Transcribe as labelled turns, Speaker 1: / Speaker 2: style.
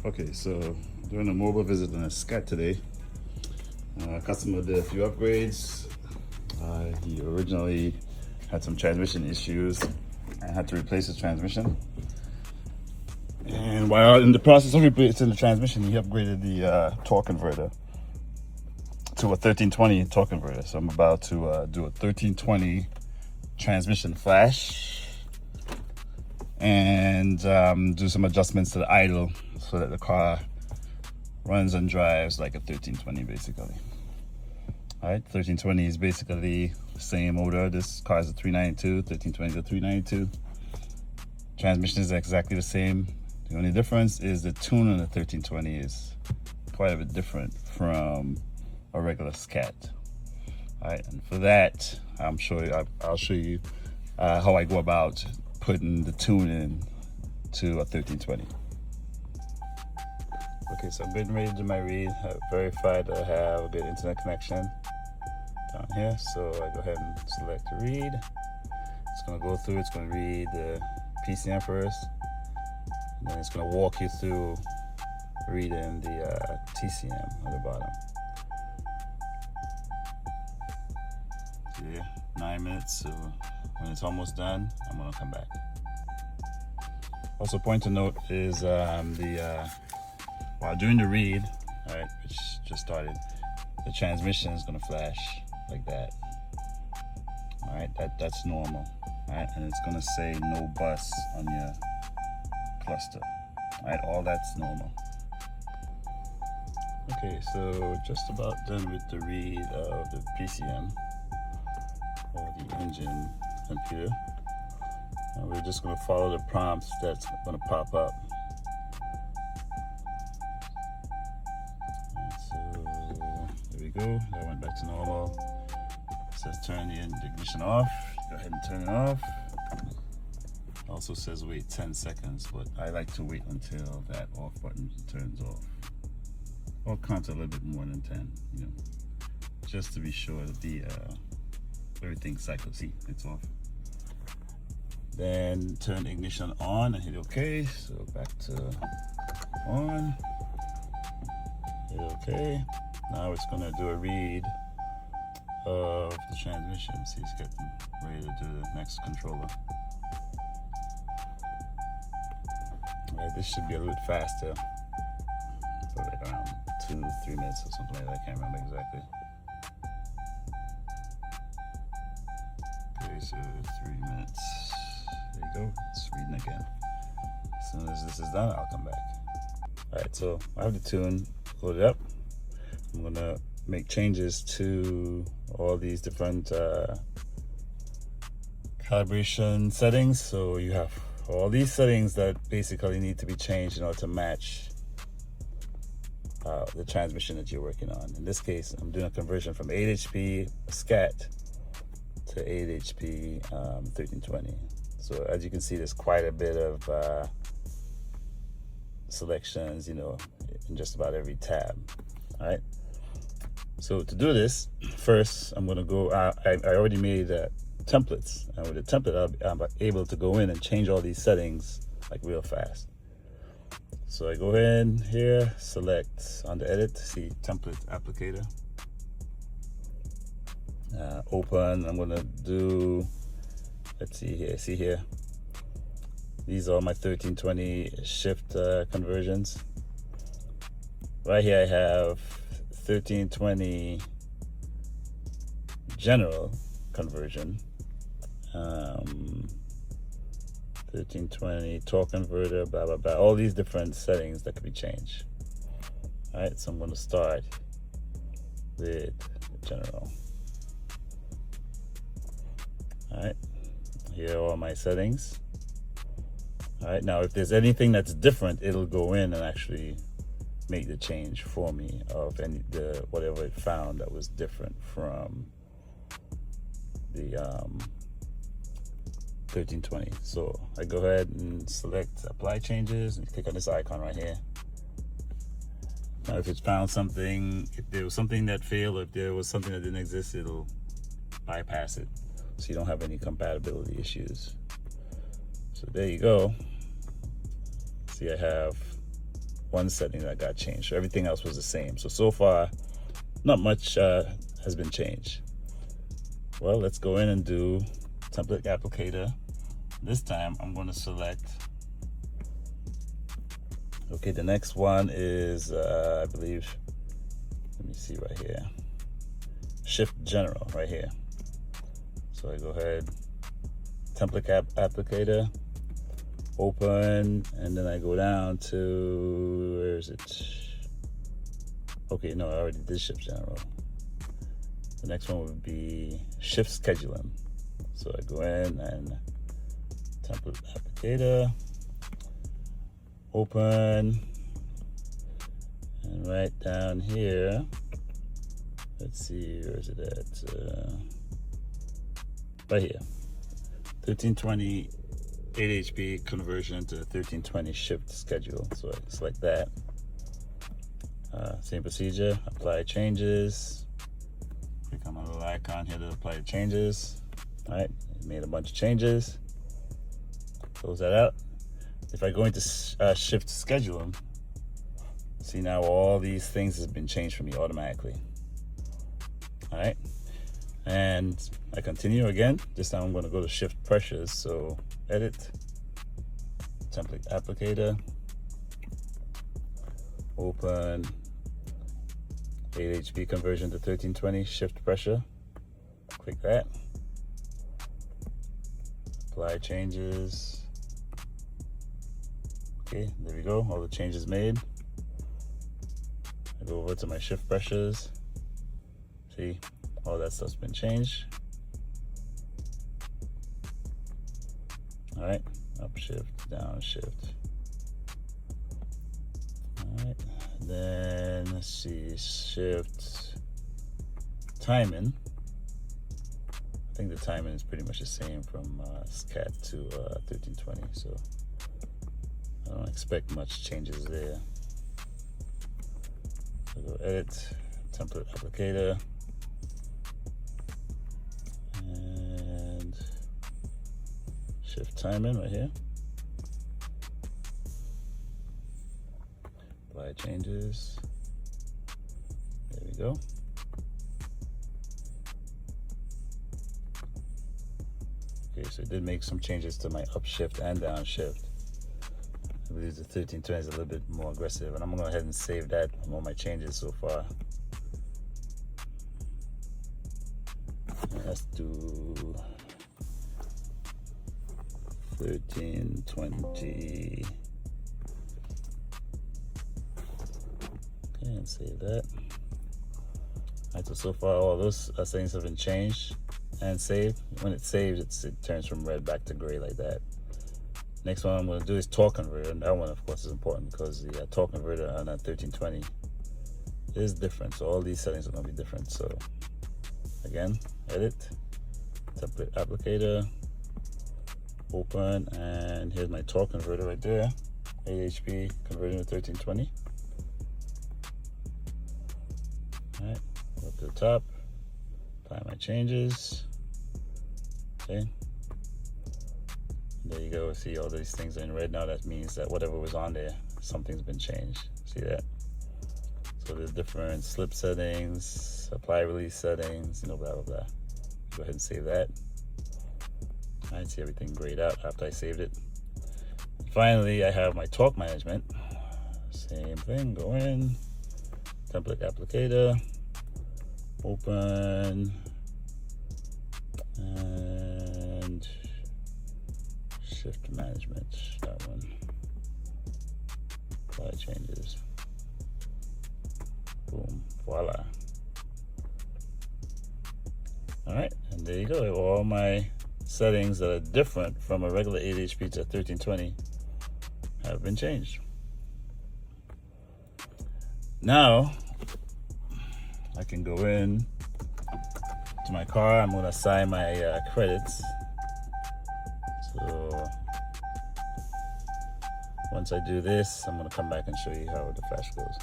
Speaker 1: Okay, so doing a mobile visit on a Scat today. Customer did a few upgrades. He originally had some transmission issues and had to replace his transmission. And while in the process of replacing the transmission, he upgraded the torque converter to a 1320 torque converter. So I'm about to do a 1320 transmission flash and do some adjustments to the idle so that the car runs and drives like a 1320 basically. All right, 1320 is basically the same motor. This car is a 392, 1320 is a 392. Transmission is exactly the same. The only difference is the tune on the 1320 is quite a bit different from a regular Scat. All right, and for that, I'll show you how I go about putting the tune in to a 1320. Okay, so I'm getting ready to do my read. I've verified that I have a good internet connection down here. So I go ahead and select read. It's going to go through, it's going to read the PCM first. And then it's going to walk you through reading the TCM on the bottom. See, 9 minutes. So when it's almost done, I'm going to come back. Also, point to note is while doing the read, all right, which just started, the transmission is going to flash like that. All right, that's normal. All right, and it's going to say no bus on your cluster. All right, all that's normal. Okay, so just about done with the read of the PCM or the engine computer. And we're just going to follow the prompts that's going to pop up. Go. That went back to normal. It says turn the ignition off. Go ahead and turn it off. It also says wait 10 seconds, but I like to wait until that off button turns off. Or count a little bit more than 10, you know, just to be sure that the everything cycles. See, it's off. Then turn ignition on and hit OK. So back to on. Hit OK. Now it's going to do a read of the transmission. See, it's getting ready to do the next controller. Right, this should be a little bit faster. Probably like around 2-3 minutes or something like that. I can't remember exactly. Okay, so 3 minutes. There you go. It's reading again. As soon as this is done, I'll come back. All right, so I have the tune loaded up. I'm gonna make changes to all these different calibration settings. So you have all these settings that basically need to be changed in order to match the transmission that you're working on. In this case, I'm doing a conversion from 8 HP Scat to 8 HP 1320. So as you can see, there's quite a bit of selections, you know, in just about every tab. All right. So to do this, first I'm gonna go. I already made templates, and with the template, I'm able to go in and change all these settings like real fast. So I go in here, select on the edit, see template applicator. Open. I'm gonna do. Let's see here. See here. These are my 1320 shift conversions. Right here I have 1320 general conversion, 1320 torque converter, blah blah blah, all these different settings that could be changed. All right, so I'm going to start with general. All right, here are all my settings. All right, now if there's anything that's different, it'll go in and actually make the change for me of whatever it found that was different from the 1320. So I go ahead and select apply changes and click on this icon right here. Now if it's found something, if there was something that failed, or if there was something that didn't exist, it'll bypass it so you don't have any compatibility issues. So there you go. See, I have one setting that got changed. So everything else was the same. So far, not much has been changed. Well, let's go in and do template applicator. This time I'm going to select, okay, the next one is, I believe, let me see right here, shift general right here. So I go ahead, template applicator, open, and then I go down to, where is it? Okay, no, I already did shift general. The next one would be shift scheduling. So I go in and template applicator, open, and right down here, let's see, where is it at? Right here, 1320 8 HP conversion to 1320 shift schedule. So I select that. Same procedure, apply changes. Click on my little icon here to apply the changes. All right, made a bunch of changes. Close that out. If I go into shift scheduling, see now all these things has been changed for me automatically. All right, and I continue again. This time I'm going to go to shift pressures. So edit, template applicator, open, 8 HP conversion to 1320 shift pressure. Click that. Apply changes. Okay, there we go. All the changes made. I go over to my shift pressures. See, all that stuff's been changed. All right, up shift, down shift. All right, then let's see, shift timing. I think the timing is pretty much the same from Scat to 1320, so I don't expect much changes there. So go edit, template applicator, and shift timing right here. Apply changes. There we go. Okay, so it did make some changes to my upshift and downshift. I believe the 1320 is a little bit more aggressive, and I'm gonna go ahead and save that on all my changes so far. And let's do 1320. Okay, and save that. Alright, so far all those settings have been changed and saved. When it's saved, it turns from red back to gray like that. Next one I'm going to do is torque converter, and that one of course is important because the torque converter on that 1320 is different. So all these settings are going to be different. So again, edit, template applicator, open, and here's my torque converter right there, 8 HP converting to 1320. All right, go up to the top, apply my changes. Okay, there you go. See all these things are in red now. That means that whatever was on there, something's been changed. See that? So there's different slip settings, apply release settings, blah blah blah. Go ahead and save that. All right, see everything grayed out after I saved it. Finally, I have my torque management. Same thing. Go in, template applicator, open, and shift management, that one. Apply changes. Boom, voila. All right, and there you go. All my settings that are different from a regular 8 HP to 1320 have been changed. Now I can go in to my car. I'm going to assign my credits. So once I do this, I'm going to come back and show you how the flash goes.